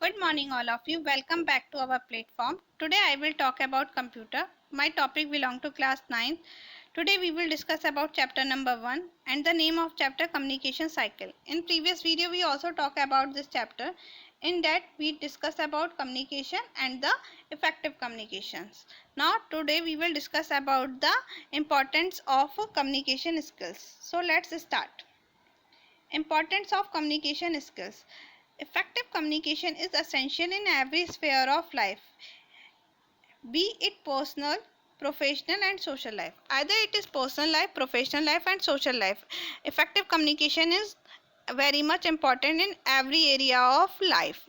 Good morning all of you. Welcome back to our platform. Today I will talk about computer. My topic belong to class 9. Today we will discuss about chapter number 1 and the name of chapter communication cycle. In previous video we also talk about this chapter. In that we discuss about communication and the effective communications. Now today we will discuss about the importance of communication skills. So let's start. Importance of communication skills. Effective communication is essential in every sphere of life, be it personal, professional, and social life. Either it is personal life, professional life, and social life. Effective communication is very much important in every area of life.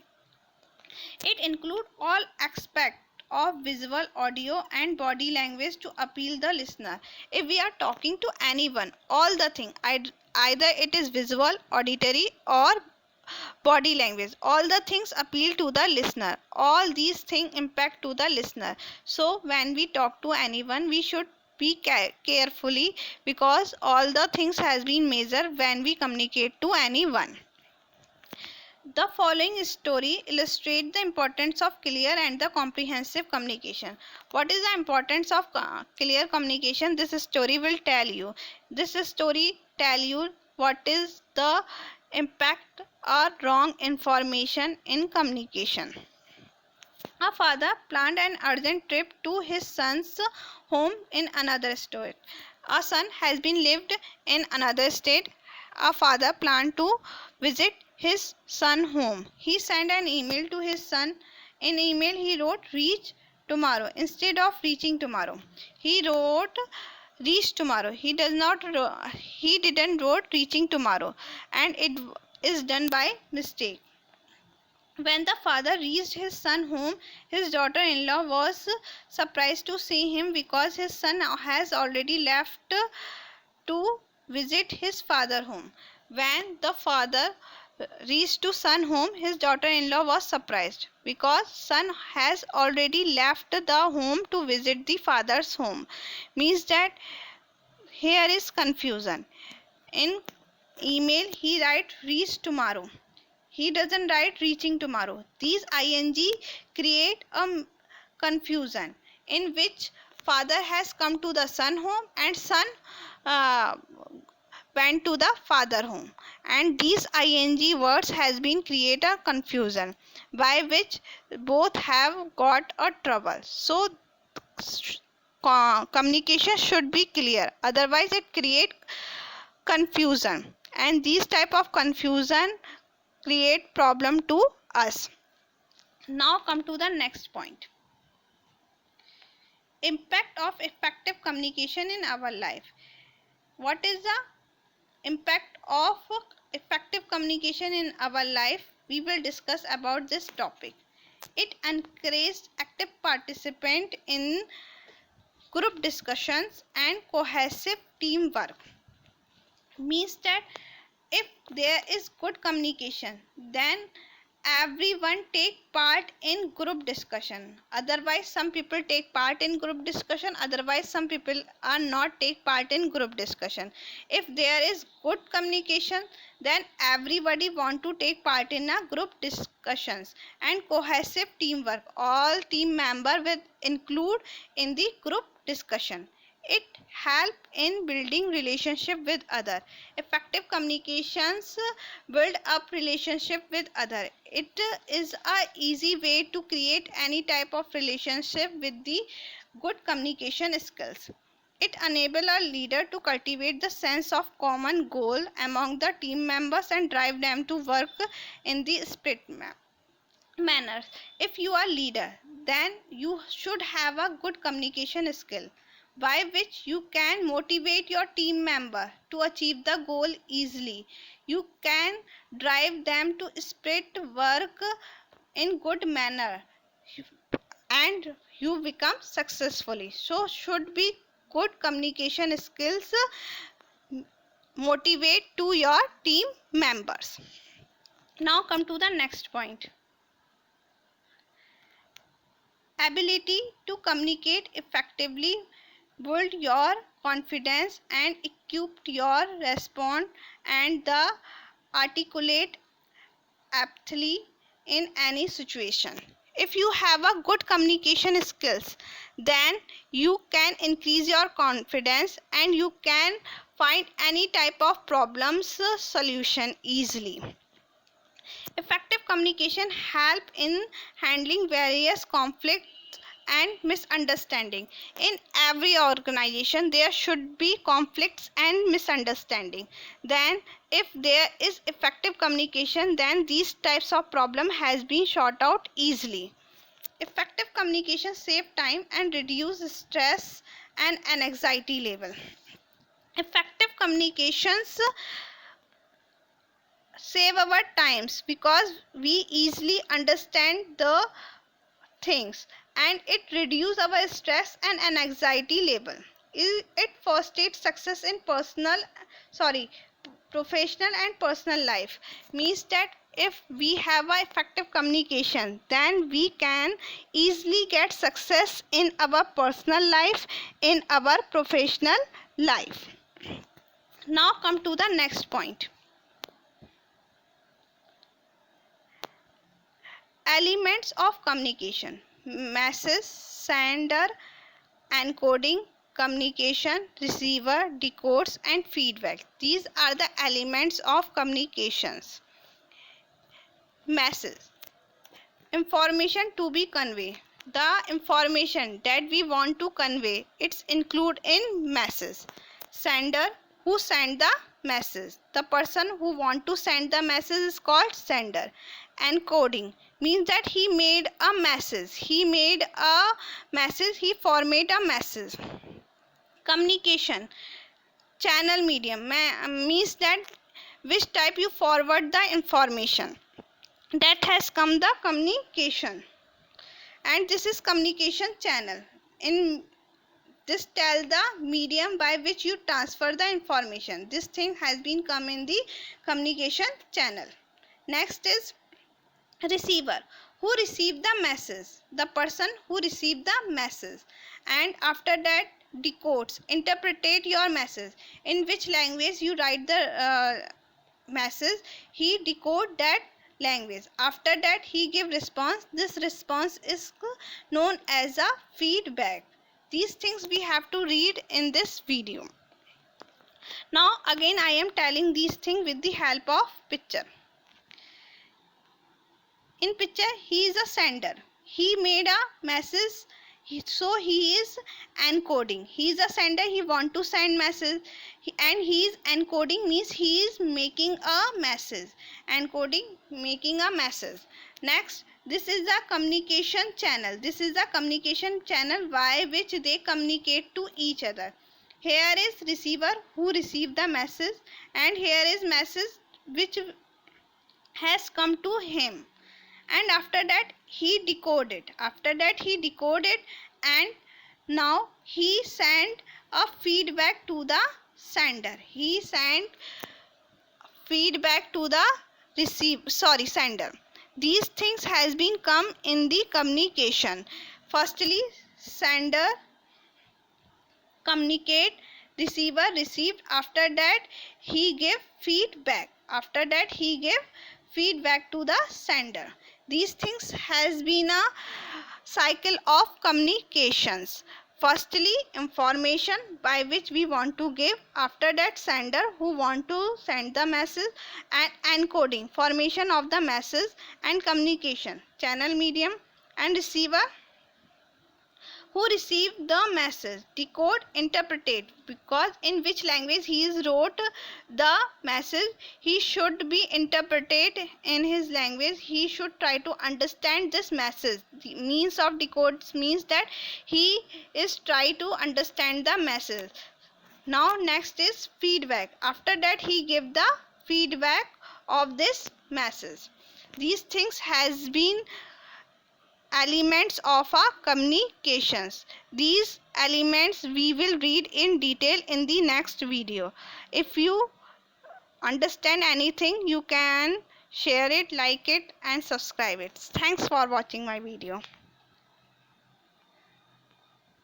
It includes all aspects of visual, audio, and body language to appeal the listener. If we are talking to anyone, all the thing, either it is visual, auditory, or body language, all the things appeal to the listener. All these things impact to the listener. So when we talk to anyone, we should be carefully, because all the things has been measured when we communicate to anyone. The following story illustrates the importance of clear and the comprehensive communication. What is the importance of clear communication? This story will tell you. This story tell you what is the impact or wrong information in communication. A father planned an urgent trip to his son's home in another state. A son has been lived in another state. A father planned to visit his son home. He sent an email to his son. In email he wrote reach tomorrow instead of reaching tomorrow. He wrote reach tomorrow. He didn't wrote reaching tomorrow, and it is done by mistake. When the father reached his son home, his daughter-in-law was surprised to see him because his son has already left to visit his father home. When the father reached to son home, his daughter-in-law was surprised because son has already left the home to visit the father's home. Means that here is confusion. In email he write reach tomorrow. He doesn't write reaching tomorrow. These ing create a confusion in which father has come to the son home and son uh, went to the father home, and these ing words has been create a confusion by which both have got a trouble. So communication should be clear, otherwise it create confusion, and these type of confusion create problem to us. Now come to the next point. Impact of effective communication in our life. What is the impact of effective communication in our life? We will discuss about this topic. It encourages active participant in group discussions and cohesive teamwork. Means that if there is good communication, then everyone take part in group discussion. Otherwise some people take part in group discussion, otherwise some people are not take part in group discussion. If there is good communication, then everybody want to take part in a group discussions. And cohesive teamwork, all team member will include in the group discussion. It help in building relationship with other. Effective communications build up relationship with other. It is a easy way to create any type of relationship with the good communication skills. It enable a leader to cultivate the sense of common goal among the team members and drive them to work in the spirit manner. If you are leader, then you should have a good communication skill by which you can motivate your team member to achieve the goal easily. You can drive them to spread work in good manner and you become successfully. So should be good communication skills motivate to your team members. Now come to the next point. Ability to communicate effectively build your confidence and equip your response and the articulate aptly in any situation. If you have a good communication skills, then you can increase your confidence and you can find any type of problems solution easily. Effective communication help in handling various conflicts and misunderstanding. In every organization there should be conflicts and misunderstanding. Then if there is effective communication, then these types of problem has been sorted out easily. Effective communication save time and reduce stress and anxiety level. Effective communications save our times because we easily understand the things, and it reduce our stress and an anxiety level. It fosters success in professional and personal life. Means that if we have a effective communication, then we can easily get success in our personal life, in our professional life. Now come to the next point. Elements of communication: message, sender, encoding, communication, receiver, decodes, and feedback. These are the elements of communications. Message: information to be conveyed. The information that we want to convey, it's included in message. Sender: who sent the message. The person who want to send the message is called sender. Encoding means that he made a message. He format a message. Communication channel medium means that which type you forward the information. That has come the communication. And this is communication channel. In this tell the medium by which you transfer the information. This thing has been come in the communication channel. Next is receiver. Who received the message? The person who received the message. And after that, decodes, interpret your message. In which language you write the message, he decode that language. After that, he give response. This response is known as a feedback. These things we have to read in this video. Now again I am telling these things with the help of picture. In picture, he is a sender. He made a message, so he is encoding. He is a sender, he want to send message, and he is encoding means he is making a message. Encoding, making a message. Next, this is the communication channel. This is the communication channel by which they communicate to each other. Here is receiver who received the message, and here is message which has come to him. And after that he decoded. And now he sent a feedback to the sender. He sent feedback to the sender. These things has been come in the communication. Firstly, sender communicate, receiver received. After that he gave feedback. To the sender. These things has been a cycle of communications. Firstly, information by which we want to give. After that, sender who want to send the message, and encoding, formation of the message, and communication channel medium, and receiver who received the message. Decode, interpret, because in which language he is wrote the message, he should be interpreted in his language. He should try to understand this message. The means of decode means that he is try to understand the message. Now next is feedback. After that he give the feedback of this message. These things has been elements of our communications. These elements we will read in detail in the next video. If you understand anything, you can share it, like it, and subscribe it. Thanks for watching my video.